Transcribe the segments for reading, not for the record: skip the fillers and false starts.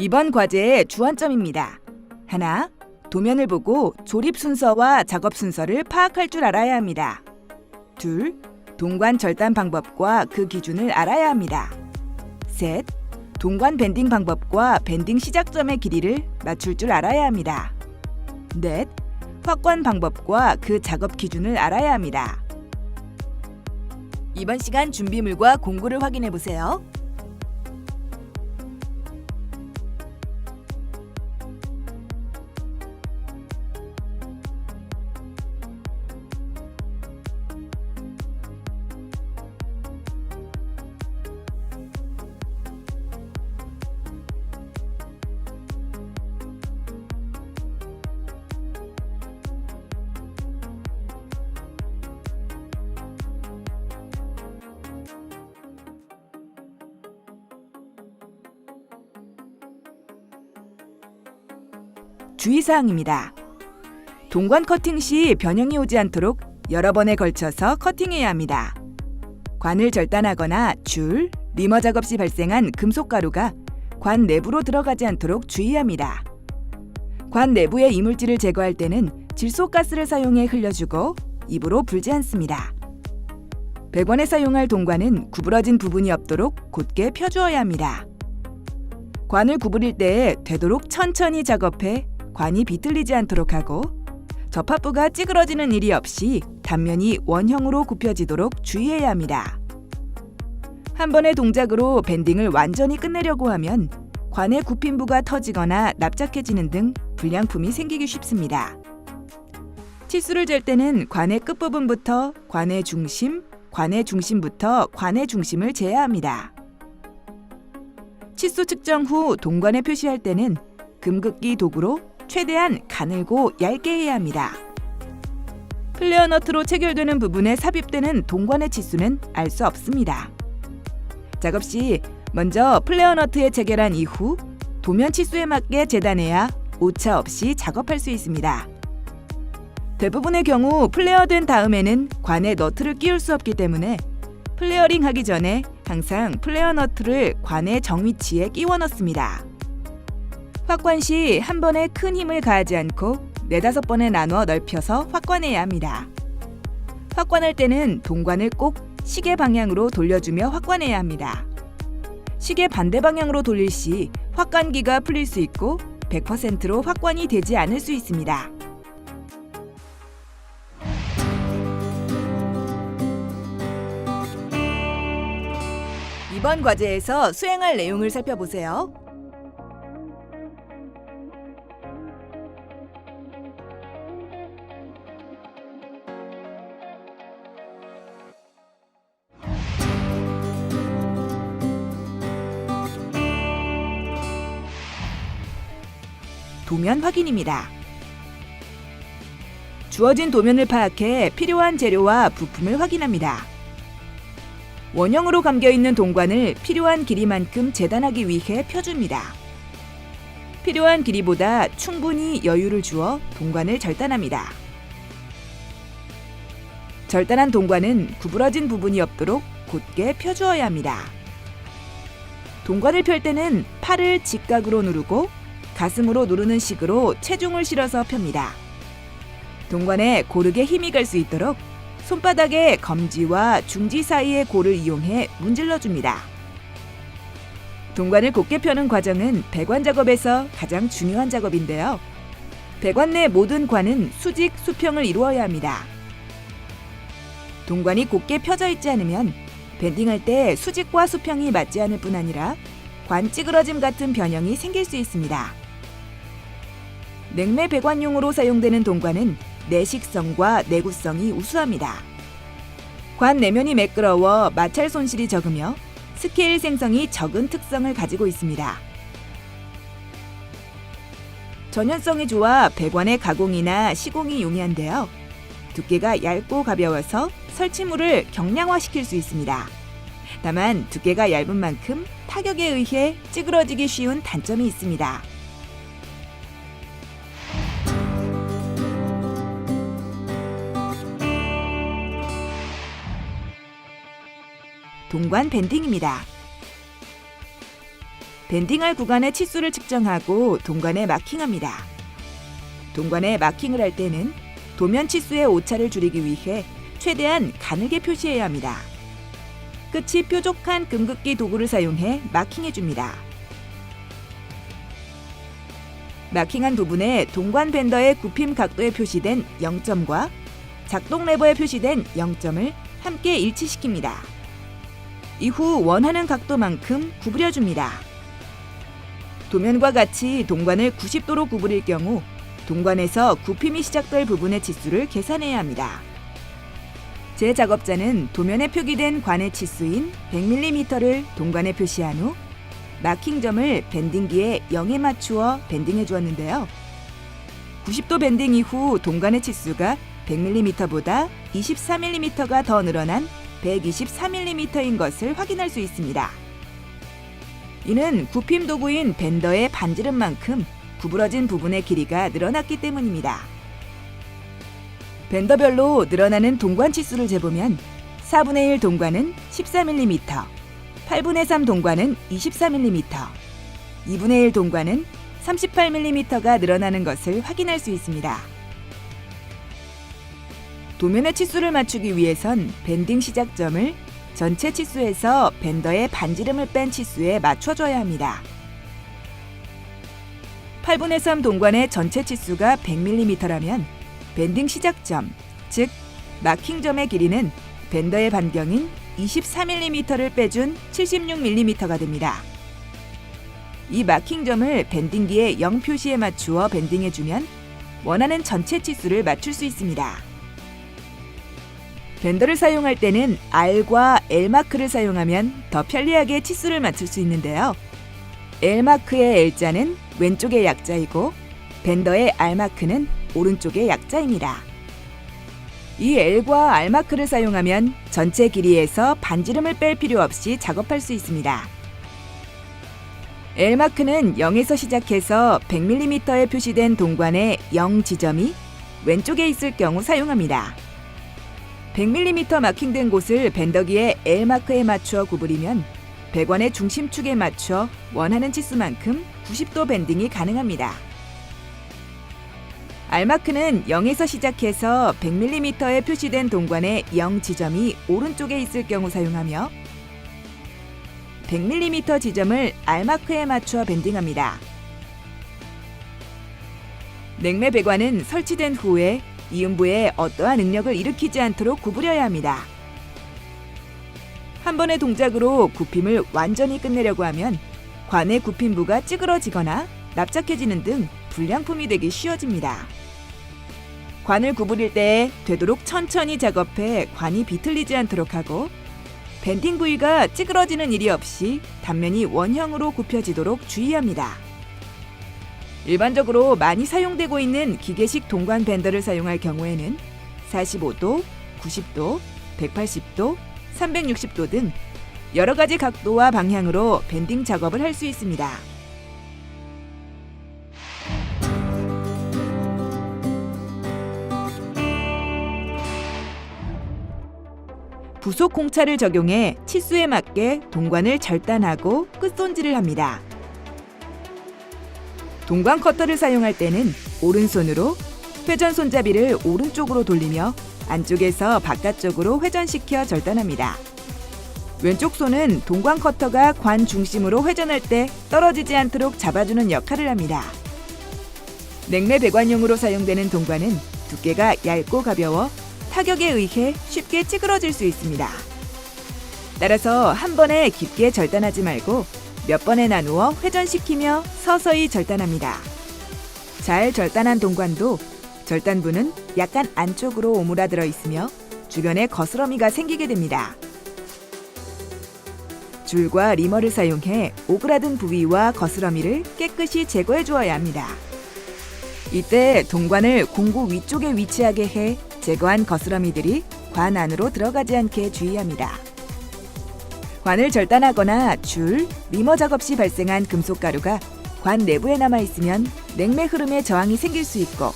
이번 과제의 주안점입니다. 하나, 도면을 보고 조립 순서와 작업 순서를 파악할 줄 알아야 합니다. 둘, 동관 절단 방법과 그 기준을 알아야 합니다. 셋, 동관 밴딩 방법과 밴딩 시작점의 길이를 맞출 줄 알아야 합니다. 넷, 확관 방법과 그 작업 기준을 알아야 합니다. 이번 시간 준비물과 공구를 확인해 보세요. 주의사항입니다. 동관 커팅 시 변형이 오지 않도록 여러 번에 걸쳐서 커팅해야 합니다. 관을 절단하거나 줄, 리머 작업 시 발생한 금속가루가 관 내부로 들어가지 않도록 주의합니다. 관 내부의 이물질을 제거할 때는 질소가스를 사용해 흘려주고 입으로 불지 않습니다. 배관에 사용할 동관은 구부러진 부분이 없도록 곧게 펴주어야 합니다. 관을 구부릴 때에 되도록 천천히 작업해 관이 비틀리지 않도록 하고 접합부가 찌그러지는 일이 없이 단면이 원형으로 굽혀지도록 주의해야 합니다. 한 번의 동작으로 밴딩을 완전히 끝내려고 하면 관의 굽힌부가 터지거나 납작해지는 등 불량품이 생기기 쉽습니다. 치수를 잴 때는 관의 끝부분부터 관의 중심, 관의 중심부터 관의 중심을 재야 합니다. 치수 측정 후 동관에 표시할 때는 금극기 도구로 최대한 가늘고 얇게 해야 합니다. 플레어 너트로 체결되는 부분에 삽입되는 동관의 치수는 알 수 없습니다. 작업 시 먼저 플레어 너트에 체결한 이후 도면 치수에 맞게 재단해야 오차 없이 작업할 수 있습니다. 대부분의 경우 플레어된 다음에는 관에 너트를 끼울 수 없기 때문에 플레어링 하기 전에 항상 플레어 너트를 관의 정위치에 끼워 넣습니다. 확관 시 한 번에 큰 힘을 가하지 않고 4-5번에 나누어 넓혀서 확관해야 합니다. 확관할 때는 동관을 꼭 시계 방향으로 돌려주며 확관해야 합니다. 시계 반대 방향으로 돌릴 시 확관기가 풀릴 수 있고 100%로 확관이 되지 않을 수 있습니다. 이번 과제에서 수행할 내용을 살펴보세요. 도면 확인입니다. 주어진 도면을 파악해 필요한 재료와 부품을 확인합니다. 원형으로 감겨있는 동관을 필요한 길이만큼 재단하기 위해 펴줍니다. 필요한 길이보다 충분히 여유를 주어 동관을 절단합니다. 절단한 동관은 구부러진 부분이 없도록 곧게 펴주어야 합니다. 동관을 펼 때는 팔을 직각으로 누르고 가슴으로 누르는 식으로 체중을 실어서 펴니다. 동관에 고르게 힘이 갈 수 있도록 손바닥에 검지와 중지 사이의 골을 이용해 문질러 줍니다. 동관을 곧게 펴는 과정은 배관 작업에서 가장 중요한 작업인데요. 배관 내 모든 관은 수직, 수평을 이루어야 합니다. 동관이 곧게 펴져 있지 않으면 밴딩할 때 수직과 수평이 맞지 않을 뿐 아니라 관 찌그러짐 같은 변형이 생길 수 있습니다. 냉매 배관용으로 사용되는 동관은 내식성과 내구성이 우수합니다. 관 내면이 매끄러워 마찰 손실이 적으며 스케일 생성이 적은 특성을 가지고 있습니다. 전연성이 좋아 배관의 가공이나 시공이 용이한데요. 두께가 얇고 가벼워서 설치물을 경량화시킬 수 있습니다. 다만 두께가 얇은 만큼 타격에 의해 찌그러지기 쉬운 단점이 있습니다. 동관 밴딩입니다. 밴딩할 구간의 치수를 측정하고 동관에 마킹합니다. 동관에 마킹을 할 때는 도면 치수의 오차를 줄이기 위해 최대한 가늘게 표시해야 합니다. 끝이 뾰족한 금극기 도구를 사용해 마킹해줍니다. 마킹한 부분에 동관 밴더의 굽힘 각도에 표시된 0점과 작동 레버에 표시된 0점을 함께 일치시킵니다. 이후 원하는 각도만큼 구부려줍니다. 도면과 같이 동관을 90도로 구부릴 경우 동관에서 굽힘이 시작될 부분의 치수를 계산해야 합니다. 제 작업자는 도면에 표기된 관의 치수인 100mm를 동관에 표시한 후 마킹점을 밴딩기에 0에 맞추어 밴딩해 주었는데요. 90도 밴딩 이후 동관의 치수가 100mm보다 24mm가 더 늘어난 124mm인 것을 확인할 수 있습니다. 이는 굽힘 도구인 밴더의 반지름만큼 구부러진 부분의 길이가 늘어났기 때문입니다. 밴더별로 늘어나는 동관 치수를 재보면 4분의 1 동관은 14mm, 8분의 3 동관은 24mm, 2분의 1 동관은 38mm가 늘어나는 것을 확인할 수 있습니다. 도면의 치수를 맞추기 위해선 밴딩 시작점을 전체 치수에서 밴더의 반지름을 뺀 치수에 맞춰줘야 합니다. 8분의 3 동관의 전체 치수가 100mm라면 밴딩 시작점, 즉 마킹점의 길이는 밴더의 반경인 24mm를 빼준 76mm가 됩니다. 이 마킹점을 밴딩기에 0 표시에 맞추어 밴딩해주면 원하는 전체 치수를 맞출 수 있습니다. 밴더를 사용할 때는 R과 L마크를 사용하면 더 편리하게 치수를 맞출 수 있는데요. L마크의 L자는 왼쪽의 약자이고 밴더의 R마크는 오른쪽의 약자입니다. 이 L과 R마크를 사용하면 전체 길이에서 반지름을 뺄 필요 없이 작업할 수 있습니다. L마크는 0에서 시작해서 100mm에 표시된 동관의 0 지점이 왼쪽에 있을 경우 사용합니다. 100mm 마킹된 곳을 밴더기에 L마크에 맞추어 구부리면 배관의 중심축에 맞춰 원하는 치수만큼 90도 밴딩이 가능합니다. R마크는 0에서 시작해서 100mm에 표시된 동관의 0 지점이 오른쪽에 있을 경우 사용하며 100mm 지점을 R마크에 맞추어 밴딩합니다. 냉매 배관은 설치된 후에 이음부에 어떠한 응력을 일으키지 않도록 구부려야 합니다. 한 번의 동작으로 굽힘을 완전히 끝내려고 하면 관의 굽힘부가 찌그러지거나 납작해지는 등 불량품이 되기 쉬워집니다. 관을 구부릴 때 되도록 천천히 작업해 관이 비틀리지 않도록 하고 밴딩 부위가 찌그러지는 일이 없이 단면이 원형으로 굽혀지도록 주의합니다. 일반적으로 많이 사용되고 있는 기계식 동관 밴더를 사용할 경우에는 45도, 90도, 180도, 360도 등 여러 가지 각도와 방향으로 밴딩 작업을 할 수 있습니다. 부속 공차를 적용해 치수에 맞게 동관을 절단하고 끝손질을 합니다. 동관 커터를 사용할 때는 오른손으로 회전 손잡이를 오른쪽으로 돌리며 안쪽에서 바깥쪽으로 회전시켜 절단합니다. 왼쪽 손은 동관 커터가 관 중심으로 회전할 때 떨어지지 않도록 잡아주는 역할을 합니다. 냉매 배관용으로 사용되는 동관은 두께가 얇고 가벼워 타격에 의해 쉽게 찌그러질 수 있습니다. 따라서 한 번에 깊게 절단하지 말고 몇 번에 나누어 회전시키며 서서히 절단합니다. 잘 절단한 동관도 절단부는 약간 안쪽으로 오므라들어 있으며 주변에 거스러미가 생기게 됩니다. 줄과 리머를 사용해 오그라든 부위와 거스러미를 깨끗이 제거해 주어야 합니다. 이때 동관을 공구 위쪽에 위치하게 해 제거한 거스러미들이 관 안으로 들어가지 않게 주의합니다. 관을 절단하거나 줄, 리머 작업 시 발생한 금속가루가 관 내부에 남아있으면 냉매 흐름에 저항이 생길 수 있고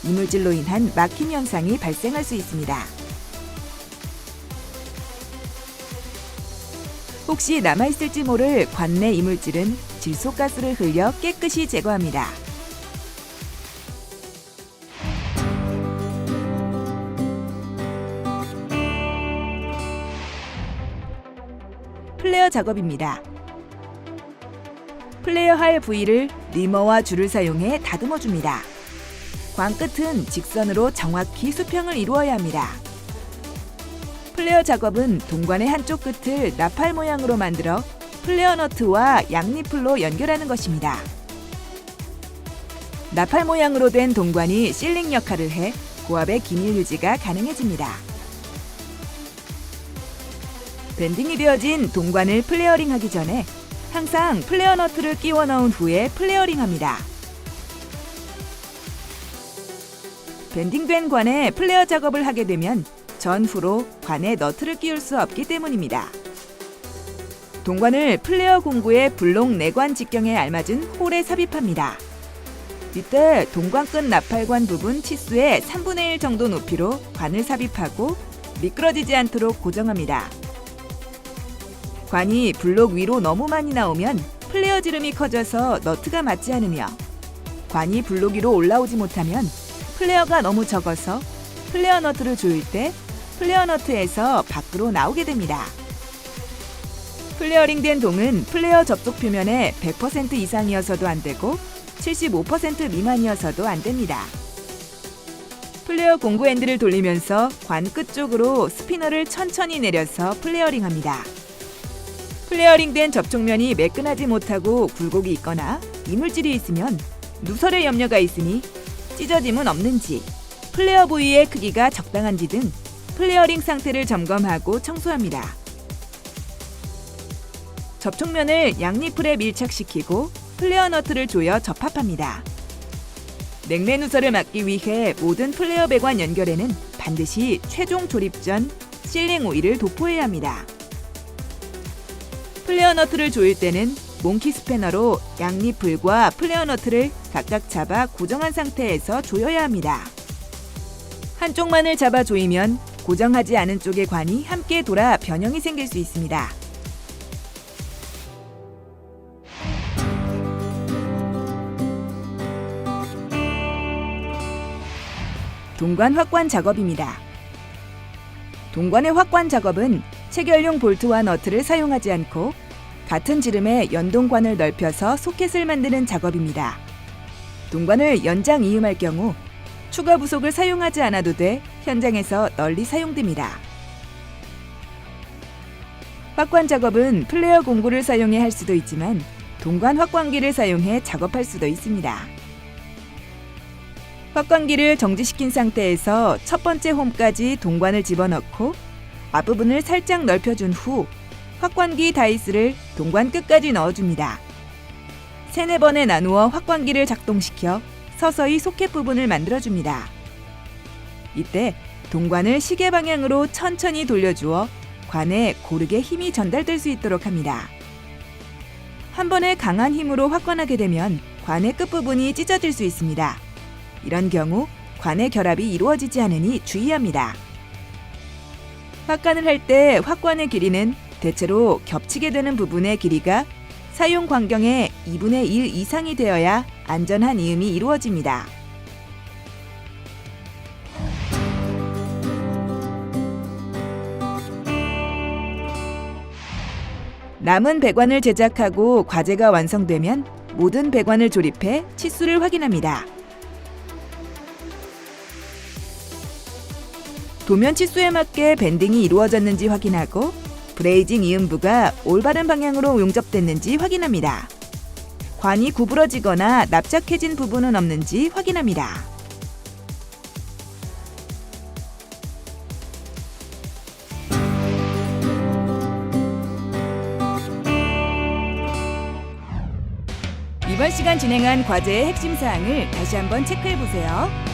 이물질로 인한 막힘 현상이 발생할 수 있습니다. 혹시 남아있을지 모를 관 내 이물질은 질소가스를 흘려 깨끗이 제거합니다. 플레어 작업입니다. 플레어할 부위를 리머와 줄을 사용해 다듬어줍니다. 관 끝은 직선으로 정확히 수평을 이루어야 합니다. 플레어 작업은 동관의 한쪽 끝을 나팔 모양으로 만들어 플레어 너트와 양니플로 연결하는 것입니다. 나팔 모양으로 된 동관이 실링 역할을 해 고압의 기밀 유지가 가능해집니다. 밴딩이 되어진 동관을 플레어링하기 전에 항상 플레어 너트를 끼워 넣은 후에 플레어링합니다. 밴딩된 관에 플레어 작업을 하게 되면 전후로 관에 너트를 끼울 수 없기 때문입니다. 동관을 플레어 공구의 블록 내관 직경에 알맞은 홀에 삽입합니다. 이때 동관 끝 나팔관 부분 치수의 3분의 1 정도 높이로 관을 삽입하고 미끄러지지 않도록 고정합니다. 관이 블록 위로 너무 많이 나오면 플레어 지름이 커져서 너트가 맞지 않으며 관이 블록 위로 올라오지 못하면 플레어가 너무 적어서 플레어 너트를 조일 때 플레어 너트에서 밖으로 나오게 됩니다. 플레어링된 동은 플레어 접촉 표면의 100% 이상이어서도 안 되고 75% 미만이어서도 안 됩니다. 플레어 공구 핸들을 돌리면서 관 끝쪽으로 스피너를 천천히 내려서 플레어링합니다. 플레어링된 접촉면이 매끈하지 못하고 굴곡이 있거나 이물질이 있으면 누설의 염려가 있으니 찢어짐은 없는지, 플레어 부위의 크기가 적당한지 등 플레어링 상태를 점검하고 청소합니다. 접촉면을 양니플에 밀착시키고 플레어 너트를 조여 접합합니다. 냉매 누설을 막기 위해 모든 플레어 배관 연결에는 반드시 최종 조립 전 실링 오일을 도포해야 합니다. 플레어 너트를 조일 때는 몽키 스패너로 양니플과 플레어 너트를 각각 잡아 고정한 상태에서 조여야 합니다. 한쪽만을 잡아 조이면 고정하지 않은 쪽의 관이 함께 돌아 변형이 생길 수 있습니다. 동관 확관 작업입니다. 동관의 확관 작업은 체결용 볼트와 너트를 사용하지 않고 같은 지름의 연동관을 넓혀서 소켓을 만드는 작업입니다. 동관을 연장 이음할 경우 추가 부속을 사용하지 않아도 돼 현장에서 널리 사용됩니다. 확관 작업은 플레어 공구를 사용해 할 수도 있지만 동관 확관기를 사용해 작업할 수도 있습니다. 확관기를 정지시킨 상태에서 첫 번째 홈까지 동관을 집어넣고 앞부분을 살짝 넓혀준 후 확관기 다이스를 동관 끝까지 넣어줍니다. 3-4번에 나누어 확관기를 작동시켜 서서히 소켓 부분을 만들어줍니다. 이때 동관을 시계 방향으로 천천히 돌려주어 관에 고르게 힘이 전달될 수 있도록 합니다. 한 번에 강한 힘으로 확관하게 되면 관의 끝부분이 찢어질 수 있습니다. 이런 경우 관의 결합이 이루어지지 않으니 주의합니다. 확관을 할 때 확관의 길이는 대체로 겹치게 되는 부분의 길이가 사용 광경의 2분의 1 이상이 되어야 안전한 이음이 이루어집니다. 남은 배관을 제작하고 과제가 완성되면 모든 배관을 조립해 치수를 확인합니다. 도면 치수에 맞게 밴딩이 이루어졌는지 확인하고 브레이징 이음부가 올바른 방향으로 용접됐는지 확인합니다. 관이 구부러지거나 납작해진 부분은 없는지 확인합니다. 이번 시간 진행한 과제의 핵심 사항을 다시 한번 체크해 보세요.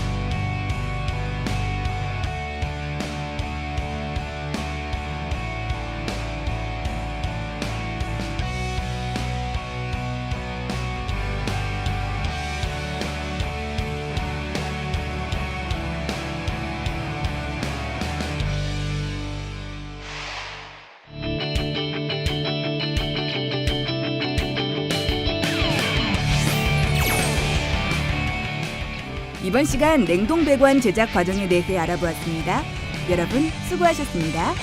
이번 시간 냉동 배관 제작 과정에 대해 알아보았습니다. 여러분 수고하셨습니다.